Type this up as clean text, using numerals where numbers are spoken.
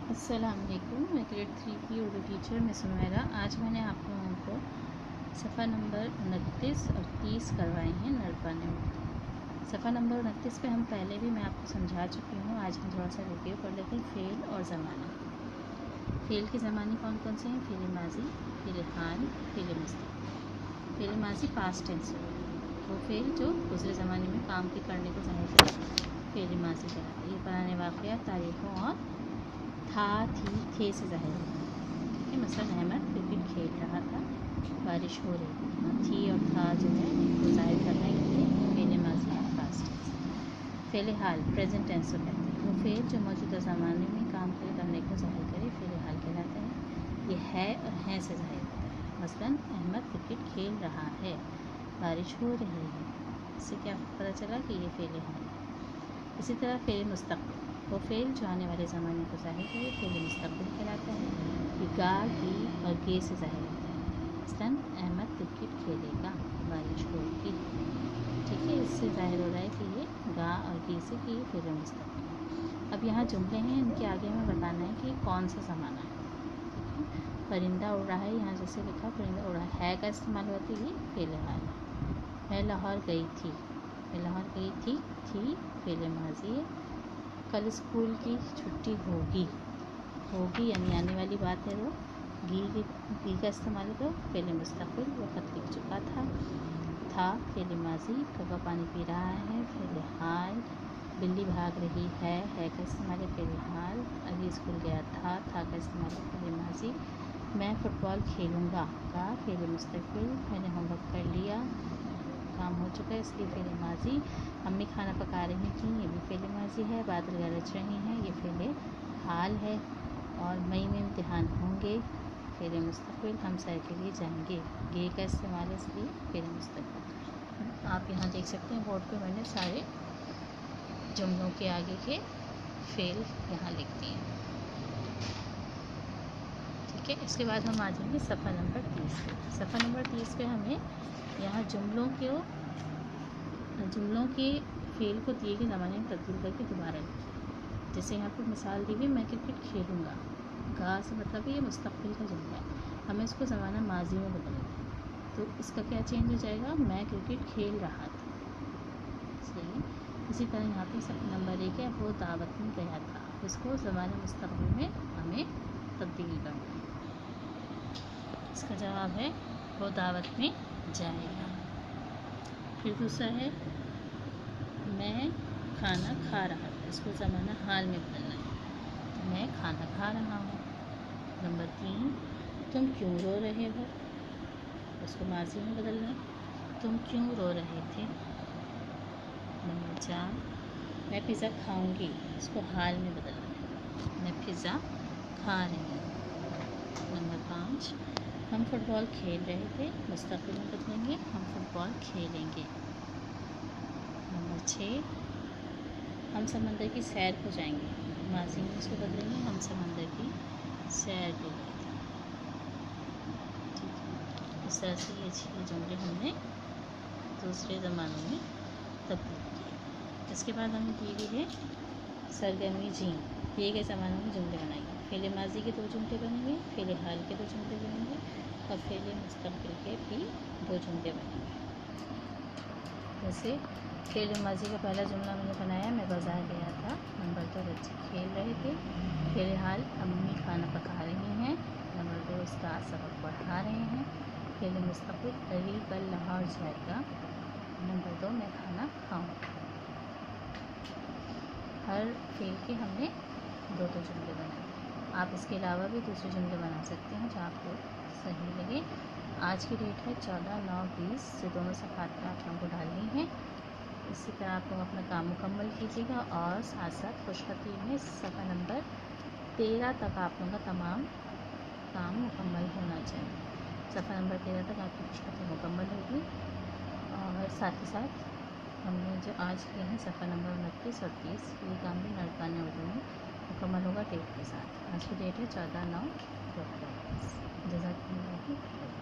अस्सलाम वालेकुम। मैं ग्रेड 3 की उर्दू टीचर मिस उमैरा। आज मैंने आप लोगों को सफ़ा नंबर 29 और 30 करवाए हैं नरपाने में। सफ़ा नंबर 29 पे हम पहले भी मैं आपको समझा चुकी हूँ। आज हम थोड़ा सा रिव्यू कर लेते हैं। फ़ेल और ज़माना। फ़ेल के ज़माने कौन कौन से हैं? फ़ेल माजी, फ़ेल हाल, फ़ेल मुस्तक़बिल। फ़ेल माजी पास्ट टेंस है, वो फ़ेल जो दूसरे ज़माने में काम के करने को ज़ाहिर करे फ़ेल माजी कहलाता है। ये पुराने वाक़यात, तारीख़ों और था, थे से ज़ाहिर होता है। ठीक है, मसलन अहमद क्रिकेट खेल रहा था, बारिश हो रही थी और था जो है इनको ज़ाहिर करने के लिए फ़ेल माजी है पास्ट टेंस। फ़ेल हाल प्रेजेंट टेंस को कहते हैं, वो फ़ेल जो मौजूदा ज़माने में काम करने को ज़ाहिर करे फ़ेल हाल कहलाता है। ये है और हैं से ज़ाहिर होता है। मसलन अहमद क्रिकेट खेल रहा है, बारिश हो रही है। इससे क्या पता चला कि ये फ़ेल हाल है। इसी तरह फ़ेल मुस्तक़बिल, वो फ़ेल जो आने वाले ज़माने को ज़ाहिर करे फ़ेल मुस्तक़बिल कहलाता है। ये गा, गी और गे से ज़ाहिर होता है। मसलन अहमद क्रिकेट खेलेगा, बारिश होगी। ठीक है, इससे ज़ाहिर हो रहा है कि ये गा और गी से कि ये फ़ेल मुस्तक़बिल है। अब यहाँ जुमले हैं, इनके आगे हमें बताना है कि कौन सा ज़माना है। ठीक है, परिंदा उड़ रहा है, यहाँ जैसे लिखा परिंदा उड़ रहा है का इस्तेमाल हुआ तो ये फ़ेल हाल है। मैं लाहौर गई थी, मैं लाहौर गई थी फ़ेल माजी है। कल स्कूल की छुट्टी होगी, होगी यानी आने वाली बात है। वो गी का इस्तेमाल है तो फ़ेल मुस्तक़बिल, वक़्त बीत चुका था फ़ेल माजी। कौवा पानी पी रहा है फ़ेल हाल। बिल्ली भाग रही है का इस्तेमाल है फ़ेल हाल। अली स्कूल गया था का इस्तेमाल है फ़ेल माजी। मैं फ़ुटबॉल खेलूँगा का फ़ेल मुस्तक़बिल। मैंने होमवर्क कर लिया, काम हो चुका है इसलिए फ़ेल माजी। अम्मी खाना पका रही थी, ये भी फ़ेल माजी है। बादल गरज रहे हैं, ये फ़ेल हाल है। और मई में इम्तिहान होंगे फ़ेल मुस्तक़बिल। हम सैर के लिए जाएंगे, गे का इस्तेमाल है इसलिए फ़ेल मुस्तक़बिल। आप यहाँ देख सकते हैं बोर्ड पे मैंने सारे जुमलों के आगे के फ़ेल यहाँ लिख दिए। ठीक है, इसके बाद हम आ जाएंगे सफ़ा नंबर 30 पे। सफ़ा नंबर 30 पे हमें यहाँ जुमलों के फ़ेल को दिए गए ज़माने में तब्दील करके दोबारा लिखिए। जैसे यहाँ पर मिसाल दी हुई, मैं क्रिकेट खेलूँगा, गा से मतलब ये मुस्तक़बिल का जुमला है, हमें इसको ज़माना माजी में बदलना है। तो इसका क्या चेंज हो जाएगा? मैं क्रिकेट खेल रहा था। सही। इसी तरह यहाँ पे सफ़ा नंबर 1 है, वो दावत में गया था, इसको ज़माने मुस्तक़बिल में हमें तब्दील करना है। इसका जवाब है वो दावत में जाएगा। फिर दूसरा है मैं खाना खा रहा था, इसको ज़माना हाल में बदलना है, तो मैं खाना खा रहा हूँ। नंबर 3, तुम क्यों रो रहे हो, उसको माजी में बदलना है, तुम क्यों रो रहे थे। नंबर 4, मैं पिज़्ज़ा खाऊंगी, इसको हाल में बदलना है, मैं पिज़्ज़ा खा रही हूँ। नंबर 5, हम फुटबॉल खेल रहे थे, मुस्तक़बिल में बदलेंगे, हम फुटबॉल खेलेंगे। नंबर 6, हम समंदर की सैर को जाएंगे, माजी में इसको बदलेंगे, हम समंदर की सैर को गए थे। ठीक है, इस तरह से ये जुमले हमने दूसरे ज़मानों में तब्दील किए। इसके बाद हमें दी गई है सरगर्मी जी। दिए गए ज़मानों में जुमले बनाइए। फ़ेल माजी के 2 जुमले बनेंगे, फ़ेल हाल के 2 जुमले बनेंगे और फ़ेल मुस्तक़बिल के भी 2 जुमले बनेंगे। जैसे फ़ेल माजी का पहला जुमला मैंने बनाया, मैं बाज़ार गया था। नंबर 2, बच्चे खेल रहे थे। फ़ेल हाल, अम्मी खाना पका रही हैं। नंबर 2, उस्ताद सबक पढ़ा रहे हैं। फ़ेल मुस्तक़बिल, अली कल लाहौर जाएगा। नंबर 2, मैं खाना खाऊंगा। हर फ़ेल के हमने 2-2 जुमले बनाए। आप इसके अलावा भी दूसरे जुमले बना सकते हैं जो आपको सही लगे। आज की डेट है 14/9/20 से दोनों सफ़ात पे आप लोगों को डालनी है। इसी तरह आप लोग अपना काम मुकम्मल कीजिएगा और साथ साथ खुशखबरी में सफ़ा नंबर 13 तक आप लोगों का तमाम काम मुकम्मल होना चाहिए। सफ़ा नंबर 13 तक आपकी खुशखबरी मुकम्मल होगी। और साथ ही साथ हमने जो आज किए हैं सफ़ा नंबर 29 और 30, ये काम भी नरपाने उर्दू में मुकम्मल होगा डेट के साथ। आज की डेट है 14/9/2023। जज़ाकल्लाह।